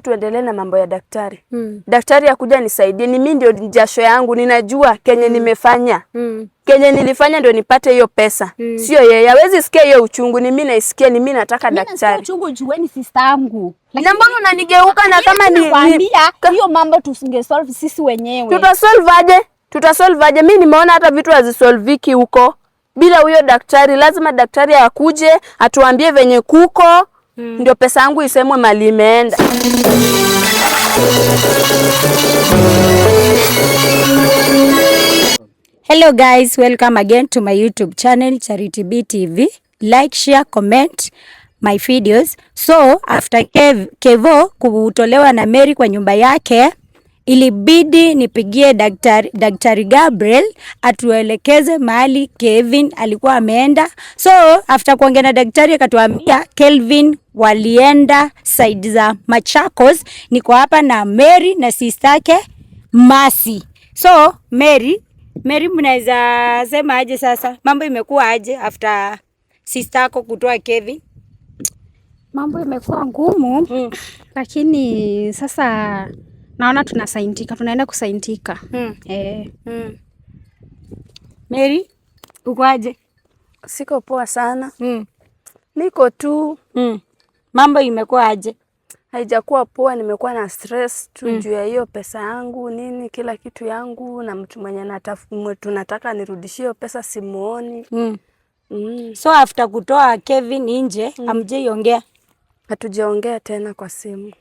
tuendelee na mambo ya daktari. Daktari akuja nisaidie, ni mimi ndio jasho yangu, ninajua kenye nimefanya. Kenye nilifanya ndio nipate hiyo pesa. Sio yeye. Hawezi sikia hiyo uchungu, ni mimi naisikia, ni mimi nataka daktari. Mimi uchungu jueni sister yangu. Na mbona unanigeuka na kama ni hiyo mambo tusingesolve sisi wenyewe. Tutasolve aje? Mimi nimeona hata vitu hazisolviki huko. Bila huyo daktari, lazima daktari akuje atuambie venye kuko. Ndio pesa yangu isemwe mali imeenda. Hello guys, welcome again to my YouTube channel Charity B TV. Like, share, comment my videos. So after Kevo kutolewa na Mary kwa nyumba yake, ilibidi nipigie daktari Gabriel atuelekeze mahali Kevin alikuwa ameenda. So after kuongea na daktari akatuambia Kelvin walienda side za Machakos. Niko hapa na Mary na sister yake Mercy. So Mary mnaweza sema aje sasa? Mambo imekuwa aje after sister yako kutoa Kevin? Mambo imekuwa ngumu. Lakini sasa naona tunaenda kusaidika. Mary, uko aje? Siko poa sana. Niko tu. Mambo imekuwa aje? Haijakuwa poa, nimekuwa na stress tu juu ya hiyo pesa yangu, nini kila kitu yangu, na mtu mwenye tunataka nirudishie pesa simuoni. So after kutoa Kevin nje, amjeiongea? Hatujaongea tena kwa simu.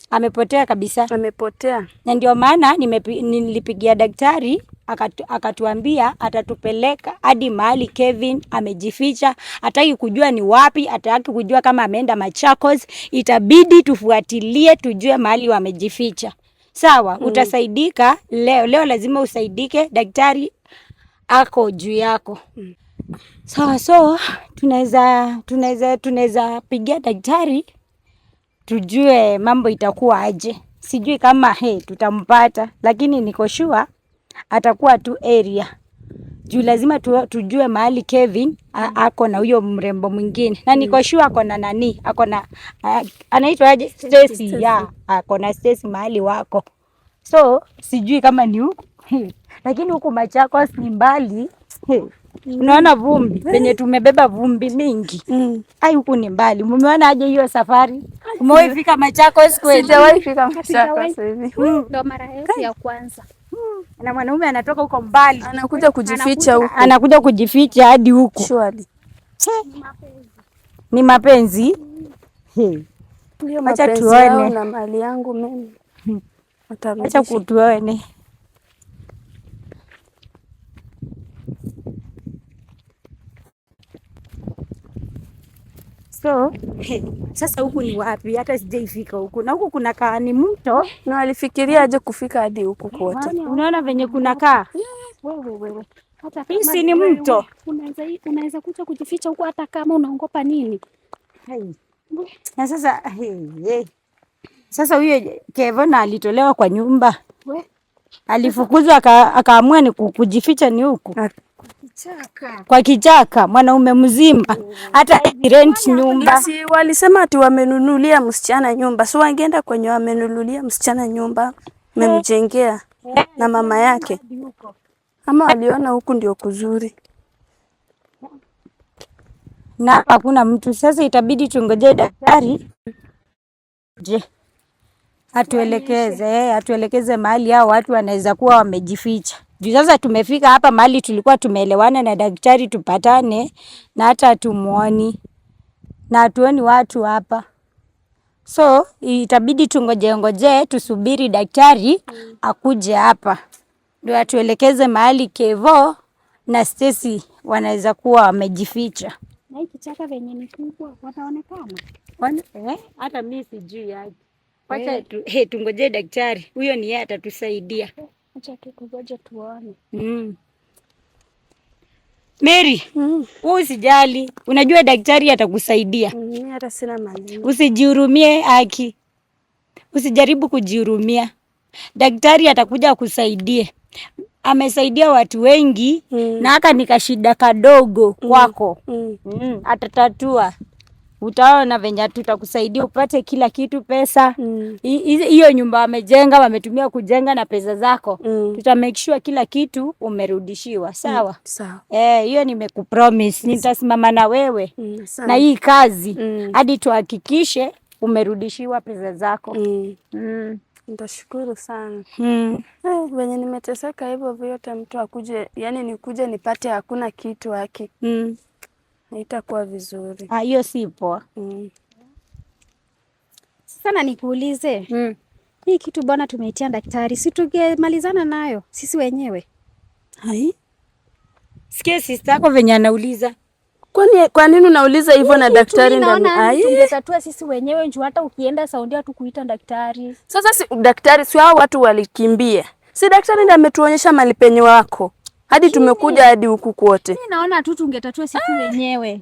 Amepotea kabisa. Amepotea. Na ndio maana nilipigia daktari akatuambia atatupeleka hadi mahali Kevin amejificha. Hataki kujua ni wapi, hataki kujua kama ameenda Machakos. Itabidi tufuatilie tujue mahali wamejificha. Sawa, utasaidika leo. Leo lazima usaidike, daktari ako juu yako. Sawa, so tunaweza pigia daktari tujue mambo itakuwa aje. Sijui kama tutampata, lakini niko sure atakuwa tu area. Juu lazima tujue mahali Kevin ako na huyo mrembo mwingine. Na niko sure ako na nani? Ako na anaitwa aje? Stacy. Ako na Stacy mahali wako. So sijui kama ni huko. Lakini huko Machakos ni mbali. Unaona vumbi, penye tumebeba vumbi mingi. Ai, huku ni mbali. Umeona aje hiyo safari? Umewahi fika Machakos kweli? Sijawahi fika Machakos hivi. Ndio mara yetu ya kwanza. Na mwanaume anatoka huko mbali, anakuja kujificha huko. Anakuja kujificha hadi huko. Surely. Ni mapenzi. Acha tuone na mali yangu mimi. Acha kutuone. So, sasa huku ni wapi? Hata sijaifika huku. Na huku kuna kaa ni mto. Na alifikiria aje kufika hadi huku kote. Unaona venye kuna kaa? Wewe. Hata hii ni mto. Unaweza kuja kujificha huku hata kama unaogopa nini? Na sasa sasa huyo Kevin alitolewa kwa nyumba. Alifukuzwa akaamua ni kujificha ni huku. Kwa kichaka, mwanaume mzima. Hata rent nyumba. Si walisema ati wamenunulia msichana nyumba. So wangeenda kwenye wamenunulia msichana nyumba, memjengea na mama yake. Ama waliona huku ndio kuzuri. Na hakuna mtu. Sasa itabidi tungoje daktari. Atuelekeze mahali hao watu wanaweza kuwa wamejificha. Juu sasa tumefika hapa mahali tulikuwa tumeelewana na daktari tupatane, na hata tumuoni na hatuoni watu hapa. So itabidi tungoje tusubiri daktari akuje hapa ndio atuelekeze mahali Kevo na Stacy wanaweza kuwa wamejificha. Na hii kichaka venye ni kubwa wataonekana. Hata mimi sijui yake. Wacha tungoje daktari. Huyo ni yeye atatusaidia. Acha tukungoje tuone. Mary, usijali. Unajua daktari atakusaidia. Mimi hata sina mali. Usijihurumie haki. Usijaribu kujihurumia. Daktari atakuja kusaidie. Amesaidia watu wengi na haka nikashida kadogo kwako. Atatatua. utaona venye tutakusaidia upate kila kitu, pesa. Hiyo nyumba wamejenga, wametumia kujenga na pesa zako. Tuta make sure kila kitu umerudishiwa, sawa? Sawa. Hiyo nimekupromise, nitasimama na wewe na hii kazi hadi tuhakikishe umerudishiwa pesa zako. Nitashukuru sana. Venye nimeteseka hivyo vyote, mtu akuje, yani nikuje nipate hakuna kitu haki. Haitakuwa vizuri. Hiyo si poa. Sana nikuulize. Hii kitu bwana tumeitia daktari, si tungemalizana nayo sisi wenyewe? Hai? Sikia sister yako venye anauliza. Kwa nini unauliza hivyo na daktari ndani? Hai, tungetatua sisi wenyewe njoo, hata ukienda Saudi hatu kuita daktari. Sasa si daktari, si hao watu walikimbia. Si daktari ndiye ametuonyesha mali penye wako. Hadi tumekuja hadi huku kwote. Mimi naona tu tungetatua sisi wenyewe.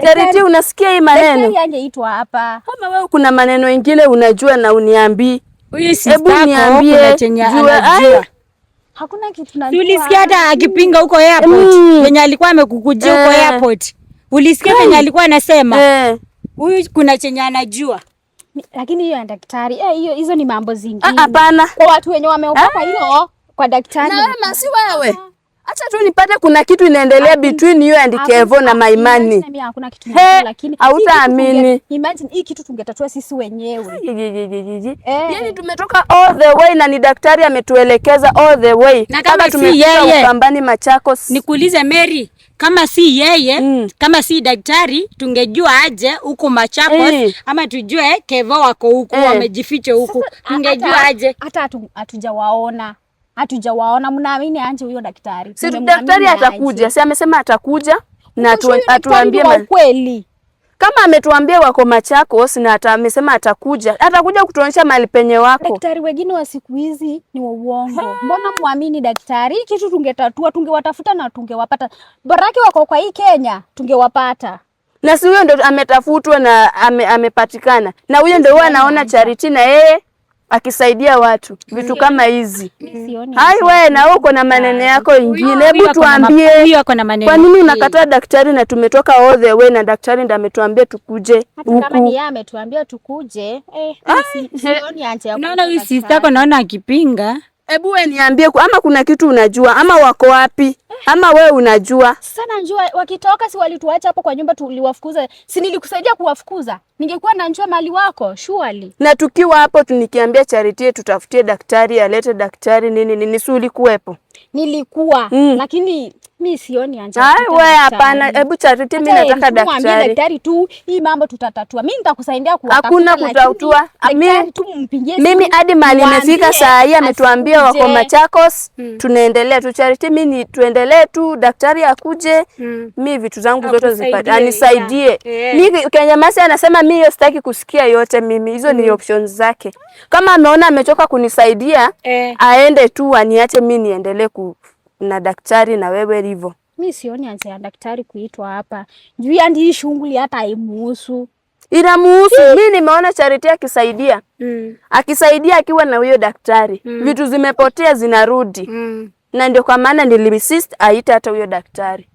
Charity, unasikia hii maneno? Daktari angeitwa hapa. Kama wewe kuna maneno mengine unajua na uniambii. Huyu sister yako kuna chenye anajua. Hakuna kitu najua. Ulisikia hata akipinga huko airport. Venye alikuwa amekukujia huko airport. Ulisikia venye alikuwa anasema? Huyu kuna chenye anajua. Lakini hiyo ya daktari, hizo ni mambo zingine. Hapana. Kwa watu wenye wameokoka hilo kwa daktari. Na wewe si wewe. Acha tu nipate kuna kitu inaendelea between you and Kevo na Maimani. Mimi hakuna kitu najua, lakini hautaamini. Imagine hii kitu tungetatua sisi wenyewe. Yaani tumetoka all the way na ni daktari ametuelekeza all the way. Na kama tumefika Ukambani Machakos. Nikuulize Mary, kama si yeye, kama si daktari, tungejua aje huko Machakos ama tujue Kevo wako huko wamejificha huko. Tungejua aje? Hata hatujawaona, mnaamini anje huyo daktari? Si daktari atakuja, si amesema atakuja na atuambie kweli. Kama ametuambia wako Machakos na amesema atakuja kutuonyesha mahali penye wako. Daktari wengine wa siku hizi ni wa uongo. Mbona muamini daktari? Hii kitu tungetatua, tungewatafuta na tungewapata. Baraki wako kwa hii Kenya, tungewapata. Na si huyo ndo ametafutwa na amepatikana. Na huyo ndo huwa anaona Charity na yeye akisaidia watu vitu kama hizi. Hai wewe na uko na maneno yako ingine. Hebu tuambie kwa nini unakataa daktari na tumetoka all the way na daktari ndiye ametuambia tukuje huku. Kama ni yeye ametuambia tukuje, sioni anje. Unaona huyu sister yako naona akipinga. Hebu wewe niambie ama kuna kitu unajua ama wako wapi? Ama wewe unajua? Sana njua wakitoka si walituacha hapo kwa nyumba tuliwafukuza. Si nilikusaidia kuwafukuza? Ningekuwa najua mali wako, surely. Na tukiwa hapo tunikiambia Charity tutafutie daktari, alete daktari nini si ulikuwepo? Nilikuwa, lakini mimi sioni anje. Wewe hapana, hebu Charity mimi nataka daktari. Mwambie daktari tu, hii mambo tutatatua. Mimi nitakusaidia kuwatafuta. Hakuna kutatua. Mimi hadi mali imefika saa hii ametuambia wako Machakos, tunaendelea tu Charity, mimi tuendelee tu daktari akuje, mimi vitu zangu zote zipate, anisaidie. Mimi Kenya Masi anasema mimi sitaki kusikia yote mimi. Hizo ni options zake. Kama ameona amechoka kunisaidia, aende tu aniache mimi niendelee na daktari na wewe hivyo. Mimi sioni anje daktari kuitwa hapa. Juu andi hii shughuli hata haimuhusu. Inamuhusu. Mimi nimeona Charity akisaidia. Akisaidia akiwa na huyo daktari. Vitu zimepotea zinarudi. Na ndio kwa maana niliinsist aita hata huyo daktari.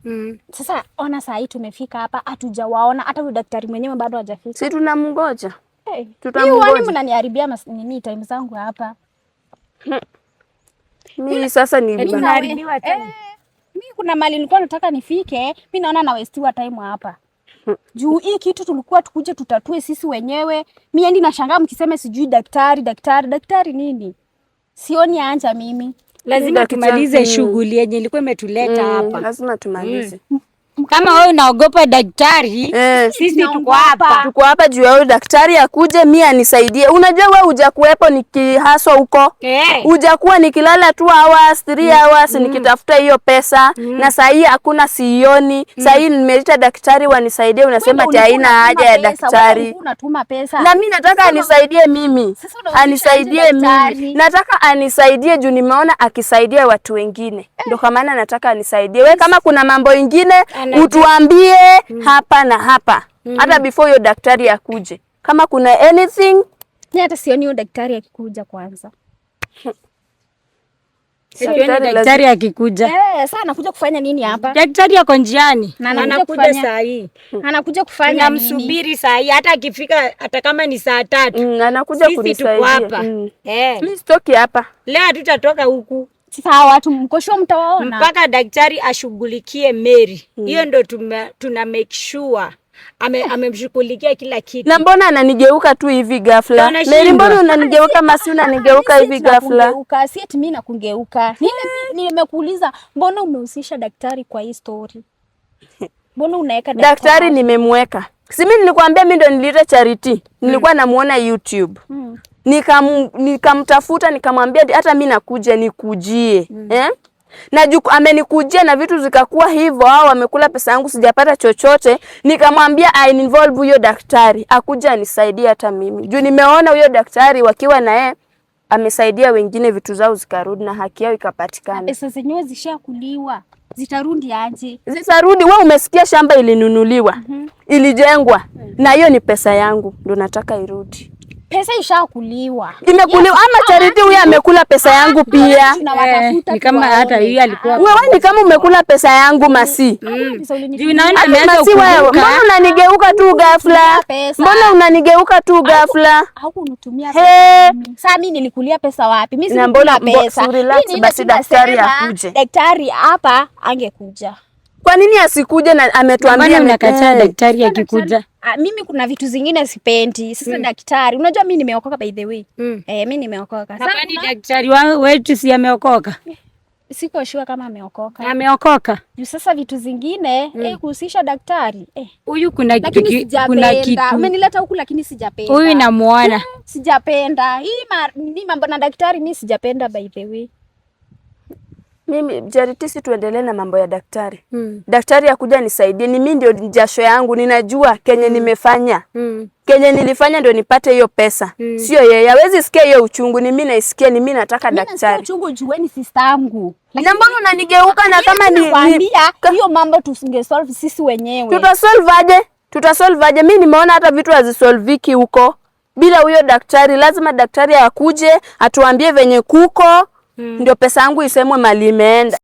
Sasa ona saa hii tumefika hapa, hatujawaona hata huyo daktari mwenyewe bado hajafika. Si tunamngoja. Tutamngoja. Wani mnaniharibia nini time zangu hapa? Mimi sasa ninaharibiwa tena. Mimi kuna mali nilikuwa nataka nifike, mimi naona na wastiwa time hapa. Juu hii kitu tulikuwa tukuje tutatue sisi wenyewe. Mimi ndi nashangaa mkisema sijui daktari nini? Sioni anja mimi. Lazima tumalize shughuli yenye ilikuwa imetuleta hapa. Lazima tumalize. Kama wewe unaogopa daktari, sisi tuko hapa. Tuko hapa juu ya daktari akuje mimi anisaidie. Unajua wewe hujakuepo nikihaswa huko. Hujakuwa nikilala 2 hours, 3 hours nikitafuta hiyo pesa na saa hii hakuna sioni. Saa hii nimeleta daktari wanisaidie, unasema ati haina haja ya daktari. Unatuma pesa. Na mimi nataka anisaidie mimi. Anisaidie mimi. Nataka anisaidie juu nimeona akisaidia watu wengine. Ndio kwa maana nataka anisaidie. Wewe kama kuna mambo ingine utuambie hapa na hapa. Hata before yo daktari akuje. Kama kuna anything, ni hata sioni yo daktari akikuja kwanza. Daktari akikuja. Sasa anakuja kufanya nini hapa? Daktari ako njiani. Anakuja saa hii. Anakuja kufanya nini? Namsubiri saa hii hata akifika hata kama ni saa 3. Anakuja kunisaidia. Hapa. Mimi sitoki hapa. Leo hatutatoka huku. Sawa, watu mkosho mtawaona. Mpaka daktari ashughulikie Mary. Hiyo ndo tuna make sure amemshughulikia kila kitu. Na mbona ananigeuka tu hivi ghafla? Mary, mbona unanigeuka Masi, unanigeuka hivi ghafla? Si eti mimi nakungeuka. Nimekuuliza mbona umehusisha daktari kwa hii story? Mbona unaweka daktari? Nimemweka. Si mimi nilikwambia mimi ndo nilileta Charity. Nilikuwa namuona YouTube. Nikamtafuta nikamwambia hata mimi nakuja nikujie. Na amenikujia na vitu zikakuwa hivyo, hao wamekula pesa yangu sijapata chochote. Nikamwambia I involve huyo daktari akuja anisaidie hata mimi. Juu nimeona huyo daktari wakiwa na yeye amesaidia wengine vitu zao zikarudi na haki yao ikapatikana. Pesa zenyewe zishakuliwa. Zitarudi aje? Zitarudi. Wewe umesikia shamba ilinunuliwa. Ilijengwa. Na hiyo ni pesa yangu. Ndio nataka irudi. Pesa ishakuliwa. Imekuliwa ama Charity huyu amekula pesa yangu pia. Ni kama hata yeye alikuwa. Wewe ni kama umekula pesa yangu Masi. Masi wewe, mbona unanigeuka tu ghafla? Mbona unanigeuka tu ghafla? Haukunitumia pesa. Sasa mimi nilikulia pesa wapi? Mimi sikula pesa. Basi daktari akuje. Daktari hapa angekuja. Kwa nini asikuje na ametuambia unakataa daktari akikuja? Mimi kuna vitu zingine sipendi. Sasa daktari, unajua mimi nimeokoka by the way. Mimi nimeokoka. Sasa ni daktari wetu si ameokoka? Siko sure kama ameokoka. Ameokoka. Sasa vitu zingine kuhusisha daktari. Huyu kuna kitu. Umenileta huku lakini sijapenda. Huyu namuona. Sijapenda. Hii mambo na daktari mimi sijapenda by the way. Mimi Charity, si tuendelee na mambo ya daktari. Daktari akuja nisaidie. Ni mimi ndio jasho yangu. Ninajua kenye nimefanya. Kenye nilifanya ndio nipate hiyo pesa. Sio yeye. Hawezi sikia hiyo uchungu. Ni mimi naisikia, ni mimi nataka daktari. Mimi uchungu jueni sister yangu. Na mbona unanigeuka na kama ni hiyo mambo tusingesolve sisi wenyewe. Tutasolve aje? Mimi nimeona hata vitu hazisolviki huko. Bila huyo daktari, lazima daktari akuje atuambie venye kuko. Ndio pesa yangu isemwe mali imeenda.